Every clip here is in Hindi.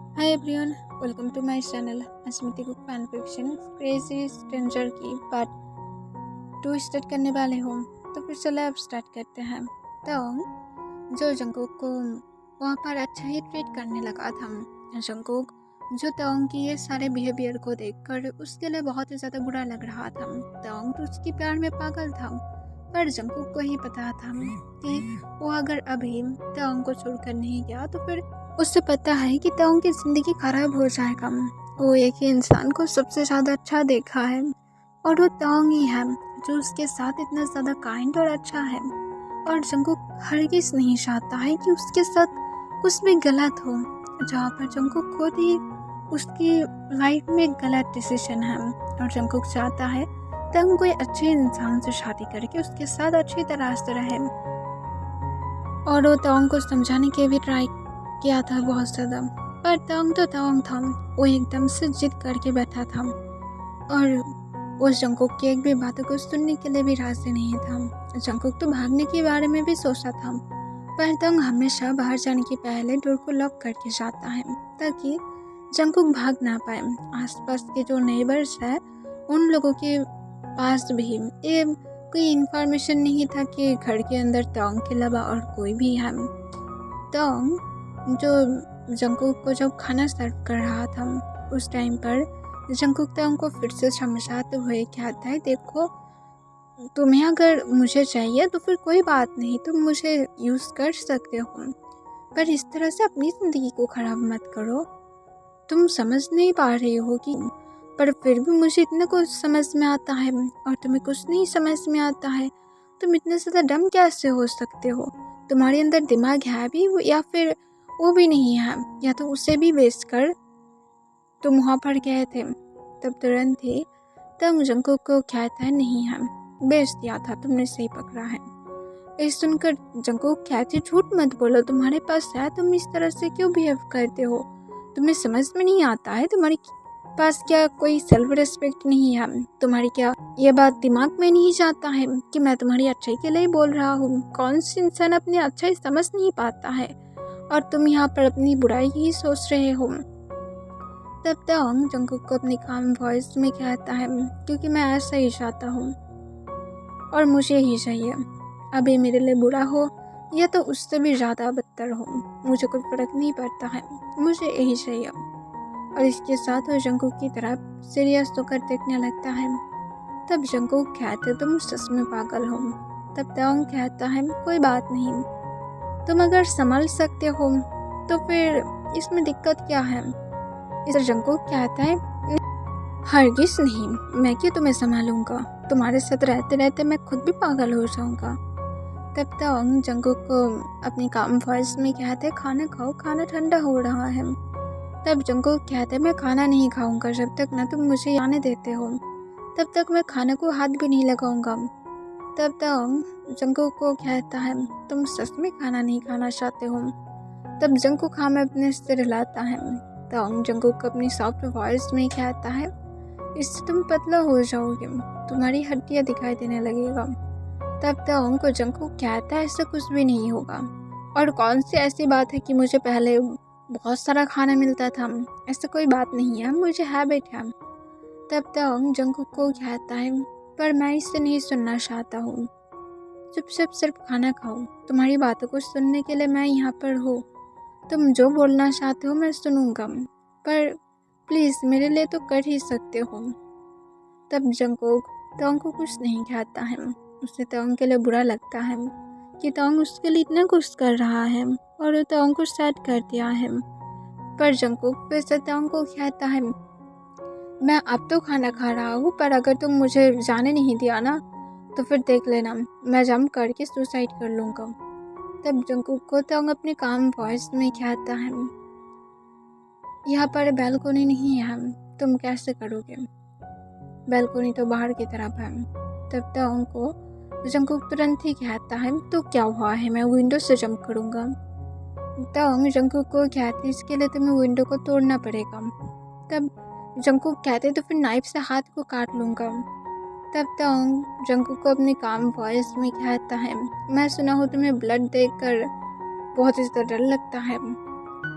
Hi everyone, welcome to my channel Smriti cook fan fiction crazy stranger की पार्ट 2 स्टार्ट करने वाले हूँ। तो फिर चलो अब स्टार्ट करते हैं। तो जो जंगकुक को वहाँ पर अच्छा ही ट्रीट करने लगा था, जंगकुक जो तोंग की ये सारे बिहेवियर को देखकर उसके लिए बहुत ही ज़्यादा बुरा लग रहा था। तोंग तो उसके प्यार में पागल था, पर जंगकुक को ही पता था कि वो अगर अभी तोंग को छोड़कर नहीं गया तो फिर उसे पता है कि तोंग की ज़िंदगी खराब हो जाएगा। वो एक ही इंसान को सबसे ज़्यादा अच्छा देखा है और वो तोंग ही है जो उसके साथ इतना ज़्यादा काइंड और अच्छा है। और जंगकुक हरगिज़ नहीं चाहता है कि उसके साथ कुछ भी गलत हो, जहाँ पर जंगकुक खुद ही उसकी लाइफ में गलत डिसीजन है। और जंगकुक चाहता है तोंग कोई अच्छे इंसान से शादी करके उसके साथ अच्छी तरह से रहे। और वो तोंग को समझाने के भी ट्राई किया था बहुत ज़्यादा, पर तोंग तो तोंग था, वो एकदम से जिद करके बैठा था और उस जंगकुक की एक भी बातों को सुनने के लिए भी राजी नहीं था। जंगकुक तो भागने के बारे में भी सोचा था, पर तोंग हमेशा बाहर जाने के पहले डोर को लॉक करके जाता है ताकि जंगकुक भाग ना पाए। आसपास के जो नेबर्स है उन लोगों के पास भी ये कोई इन्फॉर्मेशन नहीं था कि घर के अंदर तोंग के अलावा और कोई भी है। तोंग जो जंगकुक को जब खाना सर्व कर रहा था उस टाइम पर जंगकुक तोंग को फिर से समझाते हुए कहता है, देखो तुम्हें अगर मुझे चाहिए तो फिर कोई बात नहीं, तुम मुझे यूज़ कर सकते हो, पर इस तरह से अपनी ज़िंदगी को ख़राब मत करो। तुम समझ नहीं पा रहे हो कि पर फिर भी मुझे इतना कुछ समझ में आता है और तुम्हें कुछ नहीं समझ में आता है। तुम इतने ज़्यादा डम कैसे हो सकते हो? तुम्हारे अंदर दिमाग है भी या फिर वो भी नहीं है, या तो उसे भी वेस्ट कर। तुम वहाँ पर गए थे तब तुरंत ही तंग जंगकुक को कहता है, नहीं है, बेच दिया था, तुमने सही पकड़ा है। ये सुनकर जंगकुक कहते, झूठ मत बोलो, तुम्हारे पास है, तुम इस तरह से क्यों बिहेव करते हो? तुम्हें समझ में नहीं आता है? तुम्हारे पास क्या कोई सेल्फ रिस्पेक्ट नहीं है? तुम्हारी क्या ये बात दिमाग में नहीं जाता है कि मैं तुम्हारी अच्छाई के लिए बोल रहा हूँ? कौन सी इंसान अपनी अच्छाई समझ नहीं पाता है और तुम यहाँ पर अपनी बुराई ही सोच रहे हो? तब तक जंगकुक को अपनी काम वॉइस में कहता है, क्योंकि मैं ऐसा ही चाहता हूँ और मुझे ही चाहिए। अभी मेरे लिए बुरा हो या तो उससे भी ज़्यादा बदतर हो, मुझे कोई फर्क नहीं पड़ता है, मुझे यही चाहिए। और इसके साथ वो जंगकुक की तरफ सीरियस होकर देखने लगता है। तब जंगकुक कहते, तुम सच में पागल हो। तब तोंग कहता है, कोई बात नहीं, तुम अगर संभल सकते हो तो फिर इसमें दिक्कत क्या है? इस जंगकुक कहता है, हरगिज नहीं, मैं क्यों तुम्हें संभालूंगा? तुम्हारे साथ रहते रहते मैं खुद भी पागल हो जाऊंगा। तब तक जंगकुक को अपनी काम वॉइस में कहते, खाना खाओ, खाना ठंडा हो रहा है। तब जंगकुक कहते, मैं खाना नहीं खाऊंगा जब तक ना तुम मुझे आने देते हो, तब तक मैं खाने को हाथ भी नहीं लगाऊंगा। तब तक जंगकुक को कहता है, तुम सच में खाना नहीं खाना चाहते हो? तब जंगकुक हाँ में अपने सिर हिलाता है। तब जंगकुक अपनी सॉफ्ट वॉइस में कहता है, इससे तुम पतला हो जाओगे, तुम्हारी हड्डियाँ दिखाई देने लगेगा। तब तक जंगकुक कहता है, ऐसा कुछ भी नहीं होगा, और कौन सी ऐसी बात है कि मुझे पहले बहुत सारा खाना मिलता था? ऐसा कोई बात नहीं है, मुझे हैबिट है। तब तक जंगकुक को कहता है, पर मैं इससे नहीं सुनना चाहता हूँ, चुपचाप सिर्फ खाना खाओ, तुम्हारी बातों को सुनने के लिए मैं यहाँ पर हूँ। तुम जो बोलना चाहते हो मैं सुनूंगा, पर प्लीज़ मेरे लिए तो कर ही सकते हो। तब जंगकुक तोंग को कुछ नहीं कहता है। उसे तोंग के लिए बुरा लगता है कि तोंग उसके लिए इतना कुछ कर रहा है और वो तोंग को सेट कर दिया है। पर जंगकुक फिर से तोंग को कहता है, मैं अब तो खाना खा रहा हूँ, पर अगर तुम मुझे जाने नहीं दिया ना तो फिर देख लेना, मैं जंप करके सुसाइड कर लूँगा। तब जंगकुक को तोंग अपने काम वॉइस में कहता है, यहाँ पर बैल्कनी नहीं है, तुम कैसे करोगे? बैल्कनी तो बाहर की तरफ है। तब तोंग को जंगकुक तुरंत ही कहता है, तो क्या हुआ है, मैं विंडो से जंप करूँगा। तोंग जंगकुक को कहते, इसके लिए तुम्हें विंडो को तोड़ना पड़ेगा। तब जंगकुक कहते, तो फिर नाइफ से हाथ को काट लूँगा। तब तोंग जंगकुक को अपने काम वॉइस में कहता है, मैं सुना हूँ तुम्हें ब्लड देखकर बहुत ही ज़्यादा डर लगता है,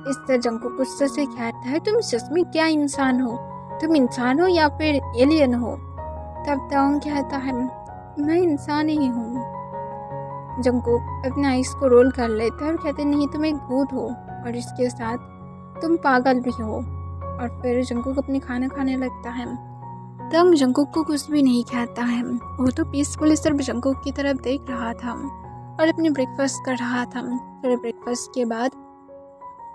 इससे जंकुक गुस्से से कहता है, तुम सच में क्या इंसान हो? तुम इंसान हो या फिर एलियन हो? तब तोंग कहता है, मैं इंसान ही हूँ। जंकुक अपने आइस को रोल कर लेता है और कहते, नहीं तुम एक भूत हो और इसके साथ तुम पागल भी हो। और फिर जंकुक अपनी खाना खाने लगता है। तंग जंकुक को कुछ भी नहीं कहता है। वो तो पीसफुली सिर्फ जंकुक की तरफ देख रहा था और अपनी ब्रेकफास्ट कर रहा था। फिर ब्रेकफास्ट के बाद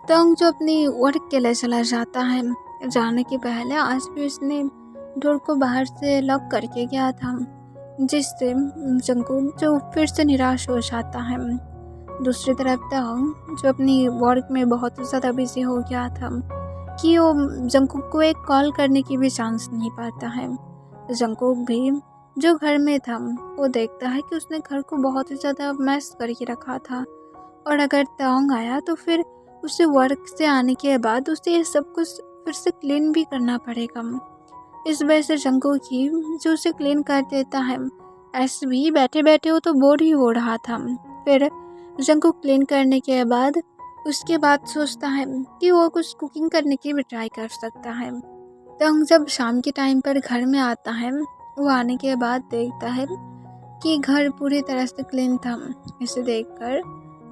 तंग जो अपनी वर्क के लिए चला जाता है। जाने के पहले आज भी उसने डोर को बाहर से लॉक करके गया था, जिससे जंकुक जो फिर से निराश हो जाता है। दूसरी तरफ तंग जो अपनी वर्क में बहुत ज़्यादा बिजी हो गया था कि वो जंकुक को एक कॉल करने की भी चांस नहीं पाता है। जंकुक भी जो घर में था वो देखता है कि उसने घर को बहुत ही ज़्यादा मैस करके रखा था और अगर तंग आया तो फिर उसे वर्क से आने के बाद उसे ये सब कुछ फिर से क्लीन भी करना पड़ेगा। इस वजह से जंकुक ही जो उसे क्लीन कर देता है। ऐसे भी बैठे बैठे वो तो बोर ही हो रहा था। फिर जंकुक क्लीन करने के बाद उसके बाद सोचता है कि वो कुछ कुकिंग करने की भी ट्राई कर सकता है। तंग जब शाम के टाइम पर घर में आता है, वो आने के बाद देखता है कि घर पूरी तरह से क्लीन था। इसे देखकर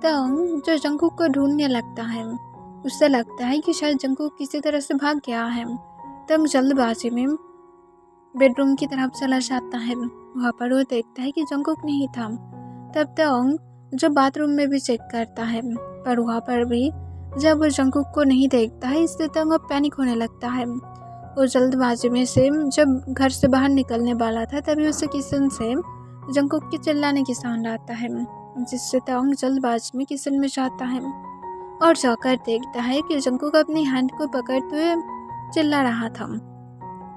तंग जो जंकुक को ढूंढने लगता है। उससे लगता है कि शायद जंकुक किसी तरह से भाग गया है। तंग जल्दबाजी में बेडरूम की तरफ चला जाता है। वहाँ पर वो देखता है कि जंकुक नहीं था। तब तंग जो बाथरूम में भी चेक करता है, पर वहाँ पर भी जब वो जंकुक को नहीं देखता है, इससे तंग अब पैनिक होने लगता है। वो जल्दबाजी में से जब घर से बाहर निकलने वाला था, तभी उसे किचन से जंकुक के चिल्लाने की साउंड आता है, जिससे तंग जल्दबाजी में किचन में जाता है और जाकर देखता है कि जंकुक अपनी हैंड को पकड़ते हुए चिल्ला रहा था।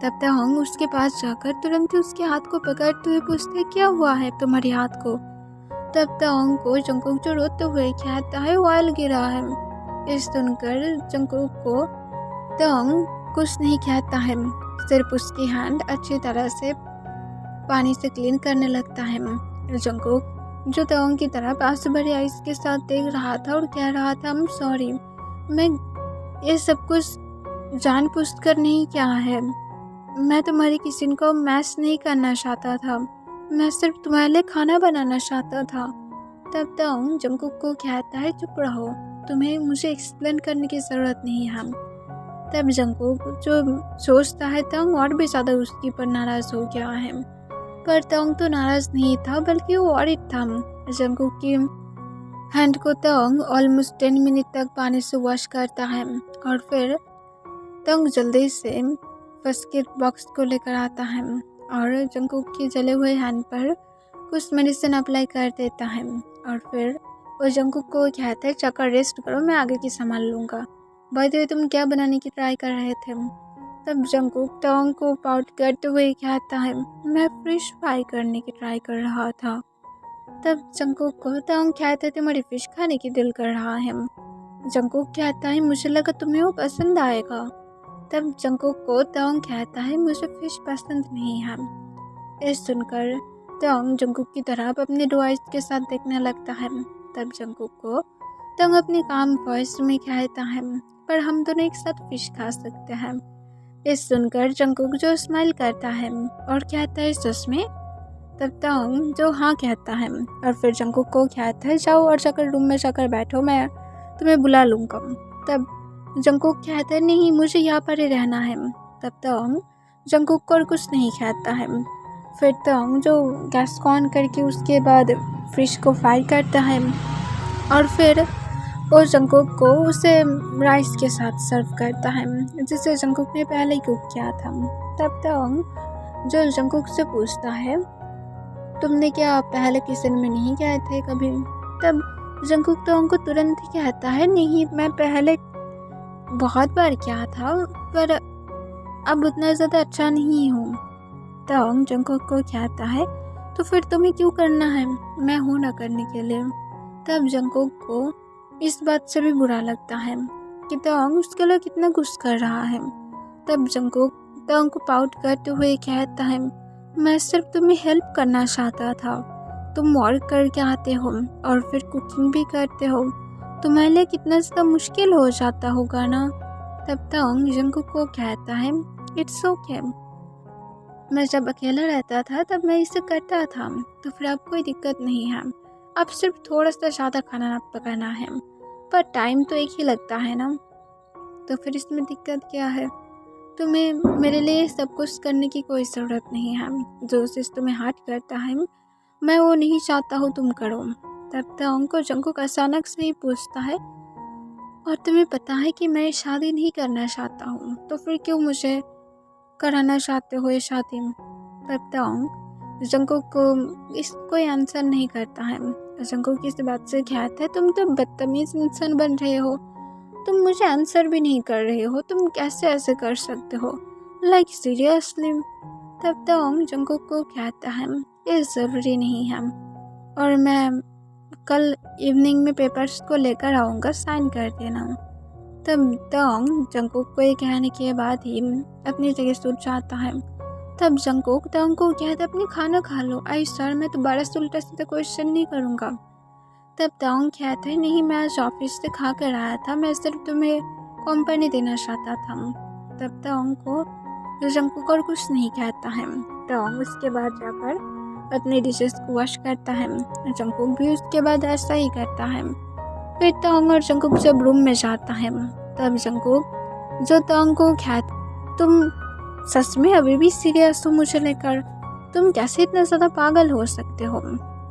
तब तंग उसके पास जाकर तुरंत ही उसके हाथ को पकड़ते हुए पूछते, क्या हुआ है तुम्हारे हाथ को? तब तंग को जंकुक जो रोते हुए कहता है ऑयल गिरा है। इस सुनकर जंकुक को तंग कुछ नहीं कहता है, सिर्फ उसकी हैंड अच्छी तरह से पानी से क्लीन करने लगता है। जंकुक जो तंग की तरफ आंसू भरी आइस के साथ देख रहा था और कह रहा था, I'm सॉरी, मैं ये सब कुछ जानबूझकर नहीं किया है। मैं तुम्हारी किचन को मैस नहीं करना चाहता था, मैं सिर्फ तुम्हारे लिए खाना बनाना चाहता था। तब तंग जंकुक को कहता है, चुप रहो, तुम्हें मुझे एक्सप्लेन करने की ज़रूरत नहीं है। तब जंकुक जो सोचता है तंग और भी ज़्यादा उसके पर नाराज़ हो गया है, पर तंग तो नाराज़ नहीं था बल्कि वो वर्रिड था। जंकुक की हैंड को तंग ऑलमोस्ट 10 मिनट तक पानी से वॉश करता है और फिर तंग जल्दी से फर्स्ट एड बॉक्स को लेकर आता है और जंकुक के जले हुए हैंड पर कुछ मेडिसिन अप्लाई कर देता है और फिर वो जंकुक को कहता है, जाकर रेस्ट करो, मैं आगे की संभाल लूँगा। बाय द वे, तुम क्या बनाने की ट्राई कर रहे थे? तब जंकुक तंग को पाउट करते हुए कहता है, मैं फिश फ्राई करने की ट्राई कर रहा था। तब जंकुक को तंग कहता है, तुम्हारी फिश खाने की दिल कर रहा है। जंकुक कहता है, मुझे लगा तुम्हें वो पसंद आएगा। तब जंकुक को तंग कहता है, मुझे फिश पसंद नहीं है। इस सुनकर तंग जंकुक की तरफ अपने डिवाइस के साथ देखने लगता है। तब जंकुक को तंग अपनी काम वॉइस में कहता है, पर हम दोनों एक साथ फिश खा सकते हैं। इस सुनकर जंकुक जो स्माइल करता है और कहता है, सच में? तब तंग जो हाँ कहता है और फिर जंकुक को कहता है, जाओ और जाकर रूम में जाकर बैठो, मैं तुम्हें बुला लूँगा। तब जंकुक कहता है, नहीं, मुझे यहाँ पर ही रहना है। तब तंग जंकुक को और कुछ नहीं कहता है। फिर तंग जो गैस को ऑन करके उसके बाद फिश को फ्राई करता है और फिर वो जंकुक को उसे राइस के साथ सर्व करता है, जिसे जंकुक ने पहले ही कुक किया था। तब तंग जो जंकुक से पूछता है, तुमने क्या पहले किचन में नहीं गए थे कभी? तब जंकुक तंग को तुरंत ही कहता है, नहीं, मैं पहले बहुत बार किया था, पर अब उतना ज़्यादा अच्छा नहीं हूँ। तंग जंकुक को कहता है, तो फिर तुम्हें क्यों करना है, मैं हूँ ना करने के लिए। तब जंकुक को इस बात से भी बुरा लगता है कि तंग उसके लिए कितना गुस्सा कर रहा है। तब जंकुक तंग को पाउट करते हुए कहता है, मैं सिर्फ तुम्हें हेल्प करना चाहता था, तुम वर्क करके आते हो और फिर कुकिंग भी करते हो तुम्हारे लिए कितना ज़्यादा मुश्किल हो जाता होगा ना। तब तंग जंकुक को कहता है इट्स ओके, मैं जब अकेला रहता था तब मैं इसे करता था, तो फिर अब कोई दिक्कत नहीं है। अब सिर्फ थोड़ा सा ज़्यादा खाना पकाना है, पर टाइम तो एक ही लगता है ना, तो फिर इसमें दिक्कत क्या है। तुम्हें मेरे लिए सब कुछ करने की कोई ज़रूरत नहीं है। जो चीज़ तुम्हें हर्ट करता है मैं वो नहीं चाहता हूँ तुम करो। तब तक को जंकुक अचानक से ही पूछता है और तुम्हें पता है कि मैं शादी नहीं करना चाहता हूँ, तो फिर क्यों मुझे कराना चाहते हो ये शादी। तब तक जंकुक को इस कोई आंसर नहीं करता है। जंकुक इस बात से कहता है तुम तो बदतमीज इंसान बन रहे हो, तुम मुझे आंसर भी नहीं कर रहे हो, तुम कैसे ऐसे कर सकते हो, लाइक सीरियसली। तब तक जंकुक को कहता है ये ज़रूरी नहीं है और मैं कल इवनिंग में पेपर्स को लेकर आऊँगा, साइन कर देना। तब तक जंकुक को ये कहने के बाद ही अपनी जगह सूट जाता है। तब जंकुक तंग को कहता है अपनी खाना खा लो। आई सर मैं दोबारा से उल्टा सीधा क्वेश्चन नहीं करूँगा। तब तंग कहता है नहीं मैं आज ऑफिस से खा कर आया था, मैं सिर्फ तुम्हें कंपनी देना चाहता था। तब तंग को जंकुक और कुछ नहीं कहता है। तंग उसके बाद जाकर अपने डिशेस को वॉश करता है। जंकुक भी उसके बाद ऐसा ही करता है। फिर तंग और जंकुक जब रूम में जाता है तब जंकुक जो तंग को कहता तुम सच में अभी भी सीरियस हो मुझे लेकर, तुम कैसे इतना ज़्यादा पागल हो सकते हो।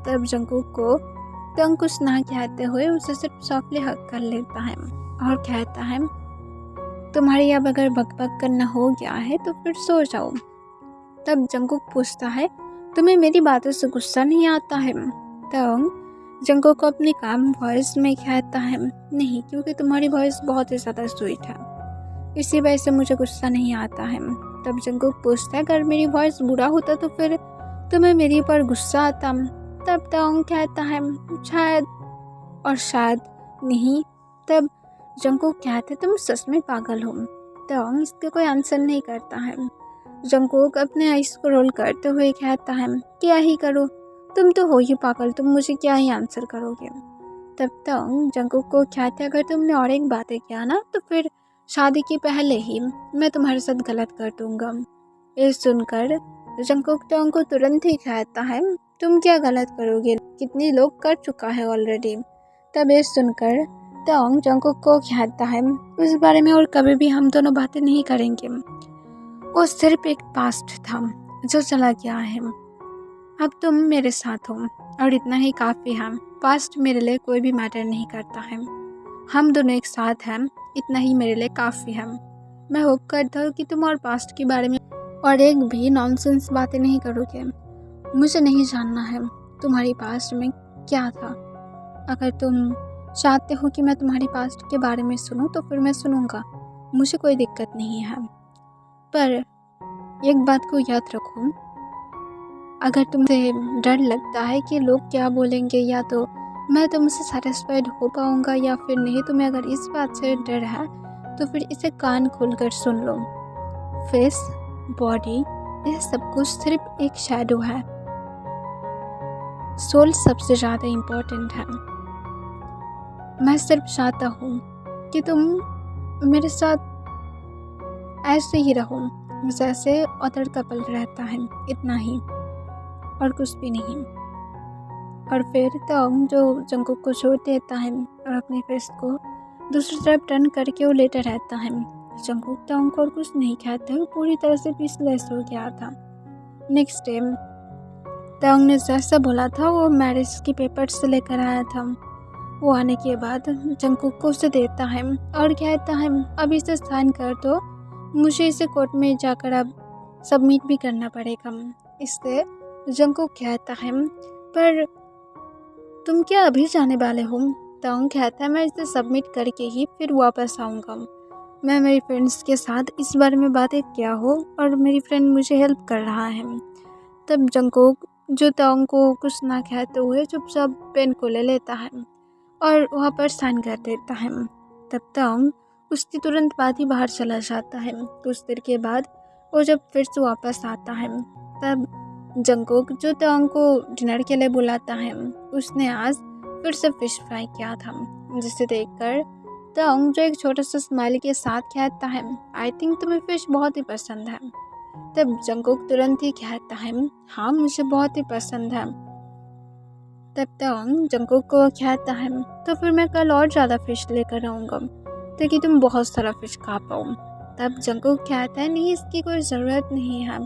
तब जंकुक को तंग कुछ ना कहते हुए उसे सिर्फ सॉफ्टली हग कर लेता है और कहता है तुम्हारी अब अगर बकबक करना हो गया है तो फिर सो जाओ। तब जंकुक पूछता है तुम्हें मेरी बातों से गुस्सा नहीं आता है। तब जंकुक को अपनी काम वॉइस में कहता है नहीं, क्योंकि तुम्हारी वॉइस बहुत ही ज़्यादा स्वीट है, इसी वजह से मुझे गुस्सा नहीं आता है। तब जंकुक पूछता है अगर मेरी वॉइस बुरा होता तो फिर तुम्हें मेरे पर गुस्सा आता। तब तंग कहता है शायद और शायद नहीं। तब जंकुक कहते तुम सच में पागल हो। तंग इसका कोई आंसर नहीं करता है। जंकुक अपने आइस को रोल करते हुए कहता है क्या ही करो, तुम तो हो ही पागल, तुम मुझे क्या ही आंसर करोगे। तब तक जंकुक को कहते अगर तुमने और एक बातें किया ना तो फिर शादी के पहले ही मैं तुम्हारे साथ गलत कर दूंगा। ये सुनकर जंकुक तंग को तुरंत ही कहता है तुम क्या गलत करोगे, कितने लोग कर चुका है ऑलरेडी। तब ये सुनकर तंग जंकुक को कहता है उस बारे में और कभी भी हम दोनों बातें नहीं करेंगे, वो सिर्फ एक पास्ट था जो चला गया है, अब तुम मेरे साथ हो और इतना ही काफ़ी है। पास्ट मेरे लिए कोई भी मैटर नहीं करता है, हम दोनों एक साथ हैं, इतना ही मेरे लिए काफ़ी है। मैं होप करता हूँ कि तुम और पास्ट के बारे में और एक भी नॉनसेंस बातें नहीं करोगे। मुझे नहीं जानना है तुम्हारी पास्ट में क्या था। अगर तुम चाहते हो कि मैं तुम्हारी पास्ट के बारे में सुनूं तो फिर मैं सुनूंगा, मुझे कोई दिक्कत नहीं है। पर एक बात को याद रखो, अगर तुमसे डर लगता है कि लोग क्या बोलेंगे या तो मैं तुमसे सेटिस्फाइड हो पाऊँगा या फिर नहीं, तुम्हें अगर इस बात से डर है तो फिर इसे कान खोलकर सुन लो। फेस, बॉडी, यह सब कुछ सिर्फ एक शैडो है, सोल सबसे ज़्यादा इम्पोर्टेंट है। मैं सिर्फ चाहता हूँ कि तुम मेरे साथ ऐसे ही रहो जैसे अदर कपल रहता है, इतना ही और कुछ भी नहीं। और फिर तंग जो जंकुक को छोड़ देता है और अपने फेस को दूसरी तरफ टर्न करके वो लेटा रहता है। जंकुक तंग को और कुछ नहीं कहता है, वो पूरी तरह से पीसलेस हो गया था। नेक्स्ट डे तंग ने जैसा बोला था वो मैरिज के पेपर्स से लेकर आया था। वो आने के बाद जंकुक को उसे देता है और कहता है अब इसे साइन कर दो, मुझे इसे कोर्ट में जाकर अब सबमिट भी करना पड़ेगा। इससे जंकुक कहता है पर तुम क्या अभी जाने वाले हो। तंग कहता है मैं इसे सबमिट करके ही फिर वापस आऊँगा, मैं मेरी फ्रेंड्स के साथ इस बारे में बातें किया हो और मेरी फ्रेंड मुझे हेल्प कर रहा है। तब जंकुक जो तंग को कुछ ना कहते हुए चुपचाप पेन को ले लेता है और वहाँ पर साइन कर देता है। तब तंग उसकी तुरंत बाद ही बाहर चला जाता है। कुछ देर के बाद वो जब फिर से वापस आता है तब जंकुक जो तंग को डिनर के लिए बुलाता है उसने आज फिर से फिश फ्राई किया था, जिसे देखकर तोंग जो एक छोटा सा स्माइली के साथ कहता है, आई थिंक तुम्हें फिश बहुत ही पसंद है। तब जंगकुक तुरंत ही कहता है, हाँ मुझे बहुत ही पसंद है। तब तोंग जंगकुक को कहता है, तो फिर मैं कल और ज़्यादा फिश लेकर आऊँगा ताकि तुम बहुत सारा फिश खा पाओ। तब जंगकुक कहता है, नहीं इसकी कोई ज़रूरत नहीं है,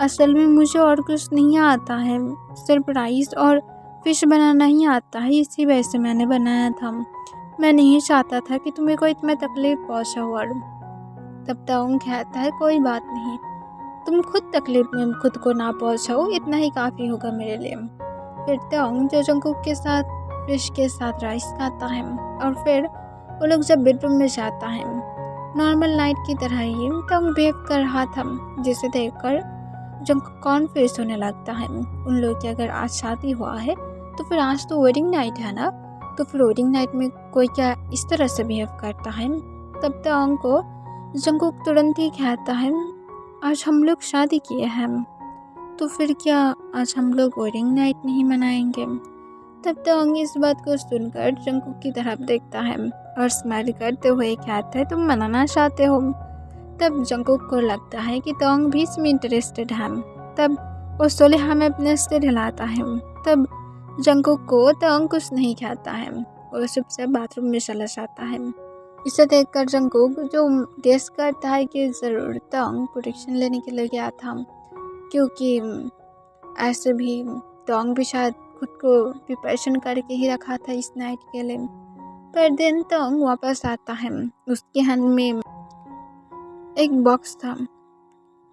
असल में मुझे और कुछ नहीं आता है, सिर्फ राइस और फिश बनाना ही आता है, इसी वजह से मैंने बनाया था। मैं नहीं चाहता था कि तुम्हें कोई इतना तकलीफ पहुँचा हो। तब तोंग कहता है, कोई बात नहीं, तुम खुद तकलीफ में खुद को ना पहुँचाओ, इतना ही काफ़ी होगा मेरे लिए। फिर तोंग जो जंगकुक के साथ फिश के साथ राइस खाता है और फिर वो लोग जब बेडरूम में जाता है, नॉर्मल नाइट की तरह ही तोंग बिहेव कर रहा था, जिसे देखकर जंगकुक कॉन्फ्यूज होने लगता है। उन लोग की अगर आज शादी हुआ है तो फिर आज तो वेडिंग नाइट है ना, तो फिर वेडिंग नाइट में कोई क्या इस तरह से बिहेव करता है। तब तोंग को जंगकुक तुरंत ही कहता है, आज हम लोग शादी किए हैं, तो फिर क्या आज हम लोग वेडिंग नाइट नहीं मनाएंगे। तब तोंग इस बात को सुनकर जंगकुक की तरफ देखता है और स्माइल करते हुए कहता है, तुम मनाना चाहते हो। तब जंगकुक को लगता है कि तोंग भी इसमें इंटरेस्टेड है। तब वो सोलेहा में अपने सिर हिलाता है। तब जंगकुक को तोंग कुछ नहीं कहता है, वो चुपचाप बाथरूम में चला जाता है। इसे देखकर जंगकुक जो गेस करता है कि ज़रूर तोंग प्रोटेक्शन लेने के लिए गया था, क्योंकि ऐसे भी तोंग भी शायद खुद को प्रिपरेशन करके ही रखा था इस नाइट के लिए। पर दिन तोंग वापस आता है, उसके हाथ में एक बॉक्स था,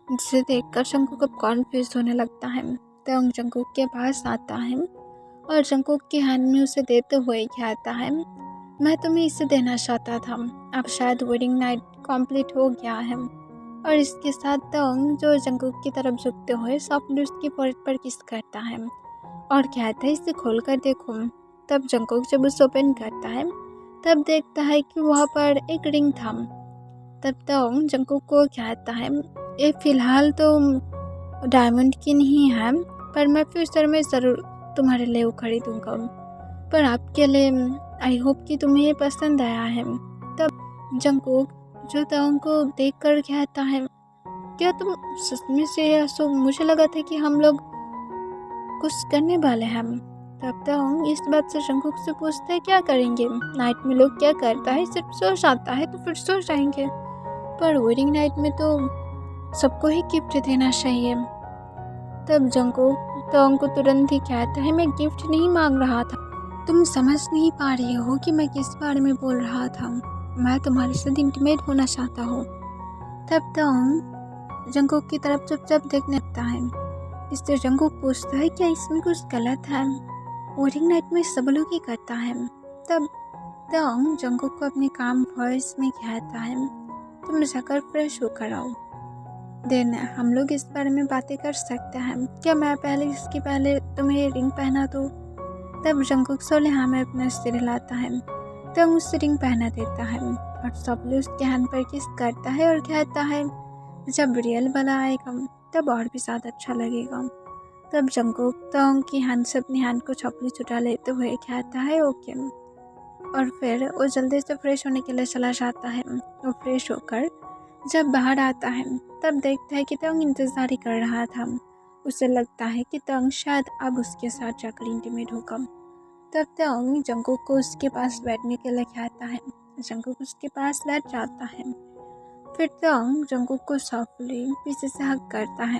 जिसे देखकर जंगकुक अब कॉन्फ्यूज होने लगता है। तोंग जंगकुक के पास आता है और जंगकुक के हाथ में उसे देते हुए कहता है, मैं तुम्हें इसे देना चाहता था, अब शायद वेडिंग नाइट कंप्लीट हो गया है। और इसके साथ तोंग जो जंगकुक की तरफ झुकते हुए सॉफ्टली उसकी फोrehead पर किस करता है और कहता है, इसे खोल कर देखो। तब जंगकुक जब उसे ओपन करता है तब देखता है कि वहाँ पर एक रिंग था। तब तोंग जंगकुक को कहता है, ये फ़िलहाल तो डायमंड की नहीं है, पर मैं फ्यूचर में ज़रूर तुम्हारे लिए वो खरीदूँगा, पर आपके लिए आई होप कि तुम्हें ये पसंद आया है। तब जंगकुक जो तोंग को देखकर कहता है, क्या तुम सच में सीरियस हो, मुझे लगा था कि हम लोग कुछ करने वाले हैं। तब तोंग इस बात से जंगकुक से पूछता है, क्या करेंगे, नाइट में लोग क्या करता है, सिर्फ सो जाता है तो फिर सो जाएंगे, पर वेडिंग नाइट में तो सबको ही गिफ्ट देना चाहिए। तब जंगकुक तोंग को तुरंत ही कहता है, मैं गिफ्ट नहीं मांग रहा था, तुम समझ नहीं पा रही हो कि मैं किस बारे में बोल रहा था, मैं तुम्हारे साथ इंटीमेट होना चाहता हूँ। तब तोंग जंगकुक की तरफ चुपचाप देखने लगता है। इससे जंगकुक पूछता है, क्या इसमें कुछ गलत है, वेडिंग नाइट में सब लोग ही करता है। तब तोंग जंगकुक को अपने काम वॉइस में कहता है, तुम जाकर फ्रेश होकर आओ, देन हम लोग इस बारे में बातें कर सकते हैं, क्या मैं इसके पहले तुम्हें रिंग पहना दूँ। तब जंगकुक सोलेहा में अपना सिर हिलाता है, तोंग उसे रिंग पहना देता है और सॉफ्टली उसके हाथ पर किस करता है और कहता है, जब रियल वाला आएगा तब और भी ज़्यादा अच्छा लगेगा। तब जंगकुक तोंग की हाथ से अपनी हाथ को छपली छुटा लेते हुए कहता है, ओके, और फिर वो जल्दी से फ्रेश होने के लिए चला जाता है। वो फ्रेश होकर जब बाहर आता है तब देखता है कि तोंग इंतज़ार ही कर रहा था। उसे लगता है कि तोंग शायद अब उसके साथ जाकर इंटीमेट होगा। तब तोंग जंगकुक को उसके पास बैठने के लिए कहता है। जंगकुक उसके पास बैठ जाता है। फिर तोंग जंगकुक को सॉफ्टली पीछे से हग करता है।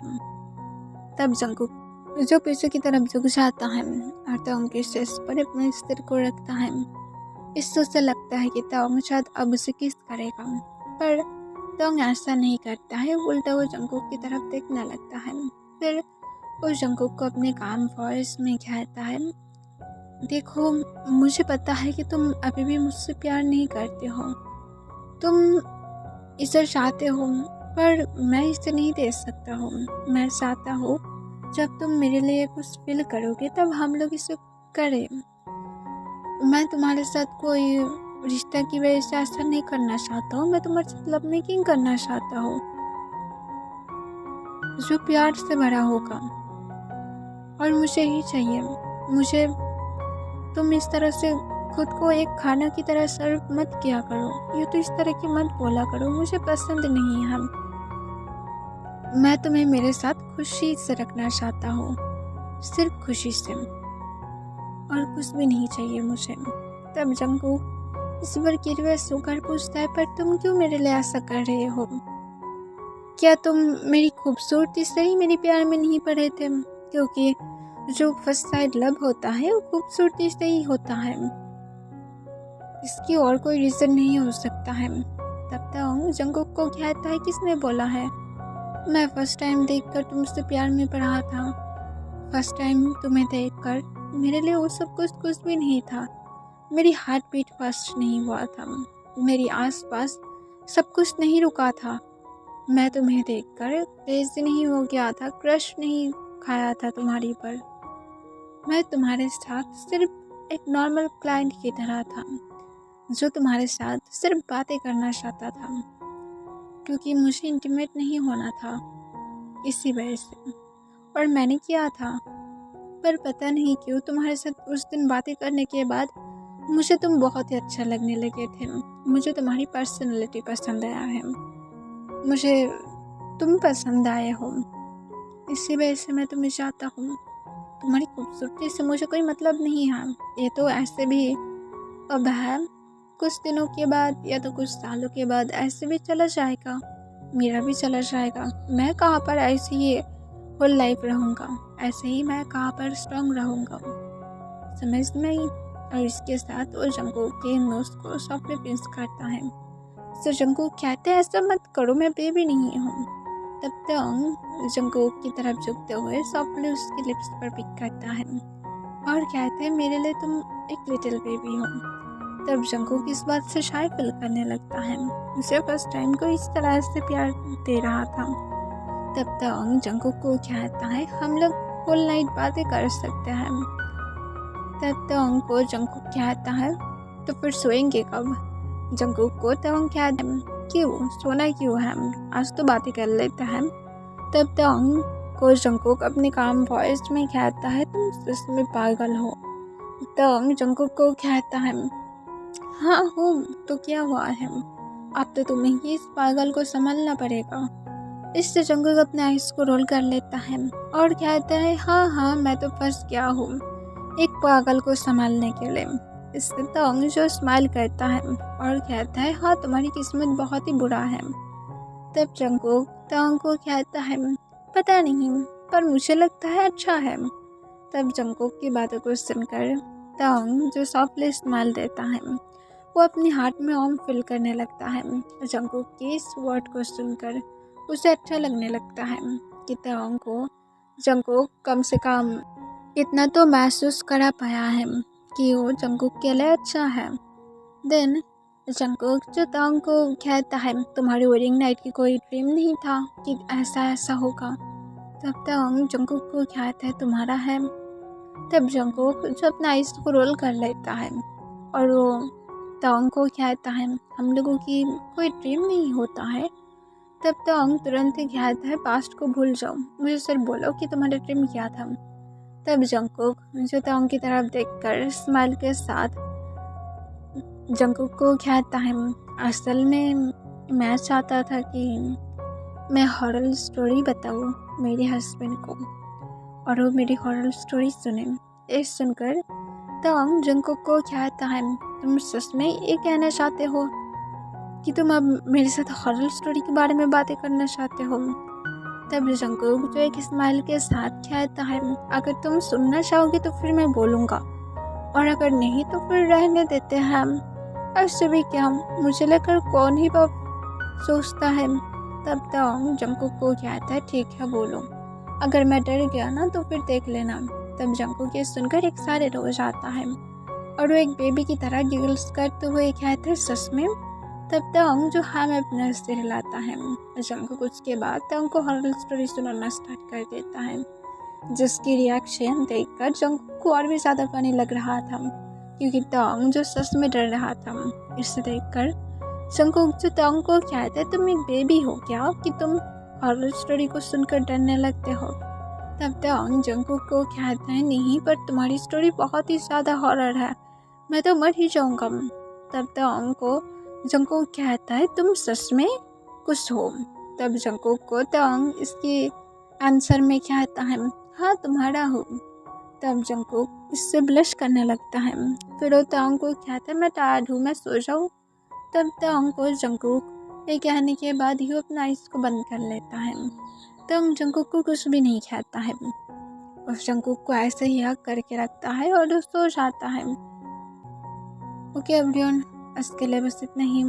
तब जंगकुक जो पीछे की तरफ झुक जाता है और तोंग के चेस्ट पर अपने सिर को रखता है। इससे उसे लगता है कि तोंग शायद अब उसे किस करेगा, पर तोंग ऐसा नहीं करता है, उल्टा वो जंगकुक की तरफ देखने लगता है। फिर वो जंगकुक को अपने काम वॉइस में कहता है, देखो मुझे पता है कि तुम अभी भी मुझसे प्यार नहीं करते हो, तुम इसे चाहते हो, पर मैं इसे नहीं दे सकता हूँ। मैं चाहता हूँ जब तुम मेरे लिए कुछ फील करोगे तब हम लोग इसे करें। मैं तुम्हारे साथ कोई रिश्ता की वजह से ऐसा नहीं करना चाहता हूँ, मैं तुम्हारे साथ लव मेकिंग करना चाहता हूँ जो प्यार से भरा होगा, और मुझे ही चाहिए। मुझे तुम इस तरह से खुद को एक खाना की तरह सर्व मत किया करो, ये तो इस तरह की मत बोला करो, मुझे पसंद नहीं है। मैं तुम्हें मेरे साथ खुशी से रखना चाहता हूँ, सिर्फ खुशी से, और कुछ भी नहीं चाहिए मुझे। तब जंगकुक इस पर क्यूरियस होकर पूछता है, पर तुम क्यों मेरे लिए ऐसा कर रहे हो? क्या तुम मेरी खूबसूरती से ही मेरे प्यार में नहीं पड़े थे? क्योंकि जो फर्स्ट साइड लव होता है वो खूबसूरती से ही होता है, इसकी और कोई रीज़न नहीं हो सकता है। तब तक जंगकुक को कहता है, किसने बोला है? मैं फर्स्ट टाइम देखकर तुमसे प्यार में पड़ा था। फर्स्ट टाइम तुम्हें देखकर मेरे लिए वो सब कुछ भी नहीं था। मेरी हार्ट बीट फास्ट नहीं हुआ था, मेरी आसपास सब कुछ नहीं रुका था। मैं तुम्हें देखकर क्रेज़ी नहीं हो गया था, क्रश नहीं खाया था तुम्हारी पर। मैं तुम्हारे साथ सिर्फ एक नॉर्मल क्लाइंट की तरह था, जो तुम्हारे साथ सिर्फ बातें करना चाहता था, क्योंकि मुझे इंटीमेट नहीं होना था इसी वजह से, और मैंने किया था। पर पता नहीं क्यों तुम्हारे साथ उस दिन बातें करने के बाद मुझे तुम बहुत ही अच्छा लगने लगे थे। मुझे तुम्हारी पर्सनैलिटी पसंद आया है, मुझे तुम पसंद आए हो, इसी वजह से मैं तुम्हें चाहता हूँ। तुम्हारी खूबसूरती से मुझे कोई मतलब नहीं है, ये तो ऐसे भी अब है, कुछ दिनों के बाद या तो कुछ सालों के बाद ऐसे भी चला जाएगा, मेरा भी चला जाएगा। मैं कहाँ पर ऐसे ही होल लाइफ रहूँगा, ऐसे ही मैं कहाँ पर स्ट्रॉन्ग रहूँगा, समझ में आई? और इसके साथ वो जंगकुक के नोज को सॉफ्टली पिंच करता है। तो जंगकुक कहते हैं, ऐसा मत करो, मैं बेबी नहीं हूँ। तब तक जंगकुक की तरफ झुकते हुए सॉफ्टली उसके लिप्स पर पिक करता है और कहते हैं, मेरे लिए तुम एक लिटिल बेबी हो। तब जंगकुक इस बात से शाय फील करने लगता है, उसे फर्स्ट टाइम को इस तरह से प्यार दे रहा था। तब तक जंगकुक को कहता है, हम लोग होल नाइट बातें कर सकते हैं। तब तक को जंगकुक कहता है, तो फिर सोएंगे कब? जंगकुक को तंग कहता है, क्यों सोना क्यों है, आज तो बातें कर लेते हैं। तब तक को जंगकुक अपने काम वॉइस में कहता है, तुम सच में पागल हो। तब जंगकुक को कहता है, हाँ हूँ तो क्या हुआ है, अब तो तुम्हें ही इस पागल को संभालना पड़ेगा। इससे जंगकुक अपने आइस को रोल कर लेता है और कहता है, हाँ मैं तो फंस गया हूँ एक पागल को संभालने के लिए। इससे तंग जो स्माइल करता है और कहता है, हाँ तुम्हारी किस्मत बहुत ही बुरा है। तब जंगकुक तंग को कहता है, पता नहीं पर मुझे लगता है अच्छा है। तब जंगकुक की बातों को सुनकर तंग जो सॉफ्टली स्माइल देता है, वो अपने हार्ट में वार्म फील करने लगता है। जंगकुक की इस वर्ड को सुनकर उसे अच्छा लगने लगता है कि तंग को जंगकुक कम से कम इतना तो महसूस करा पाया है कि वो जंगकुक के लिए अच्छा है। देन जंगकुक जो तंग को कहता है, तुम्हारी वेडिंग नाइट की कोई ड्रीम नहीं था कि ऐसा होगा? तब तंग जंगकुक को कहता है, तुम्हारा है। तब जंगकुक जो अपना आइस को रोल कर लेता है और वो तंग को कहता है, हम लोगों की कोई ड्रीम नहीं होता है। तब तंग तुरंत ही कहता है, पास्ट को भूल जाओ, मुझे सिर्फ बोलो कि तुम्हारा ड्रीम क्या था। तब जंगकुक जो तंग की तरफ देखकर स्माइल के साथ जंगकुक को कहता है, असल में मैं चाहता था कि मैं हॉरर स्टोरी बताऊँ मेरे हस्बैंड को और वो मेरी हॉरर स्टोरी सुने। ये सुनकर तंग जंगकुक को कहता है, तुम सच में ये कहना चाहते हो कि तुम अब मेरे साथ हॉरर स्टोरी के बारे में बातें करना चाहते हो? तब जंगकुक जो एक स्माइल के साथ कहता है, अगर तुम सुनना चाहोगे तो फिर मैं बोलूँगा, और अगर नहीं तो फिर रहने देते हैं। ऐसे भी क्या, मुझे लेकर कौन ही बात सोचता है। तब तक जंगकुक को कहता है, ठीक है बोलो, अगर मैं डर गया ना तो फिर देख लेना। तब जंगकुक ये सुनकर एक सारे रो जाता है और वो एक बेबी की तरह गिगल्स करते हुए कहता है, सच में? तब तंग जो हाँ में अपना सिर हिलाता है। जंगकुक उसके बाद तंग को हॉरर स्टोरी सुनाना स्टार्ट कर देता है, जिसकी रिएक्शन देखकर जंगकुक को और भी ज़्यादा फनी लग रहा था, क्योंकि तंग जो सच में डर रहा था। इसे देखकर जंगकुक जो तंग को कहता है, तुम एक बेबी हो क्या कि तुम हॉरर स्टोरी को सुनकर डरने लगते हो? तब तक जंगकुक को कहता है नहीं, पर तुम्हारी स्टोरी बहुत ही ज़्यादा हॉरर है, मैं तो मर ही जाऊँगा। तब तक को जंगकुक कहता है तुम सच में कुछ हो। तब जंगकुक को तंग इसके आंसर में कहता है हाँ तुम्हारा हो। तब जंगकुक इससे ब्लश करने लगता है। फिर वो तंग को कहता है मैं टायर्ड हूँ, मैं सो जाऊँ। तब तंग को जंगकुक ये कहने के बाद ही वो अपना आइस को बंद कर लेता है। तंग जंगकुक को कुछ भी नहीं कहता है, उस जंगकुक को ऐसे ही हक करके रखता है और सो जाता है। ओके एवरीवन, आज के लिए बस इतना ही।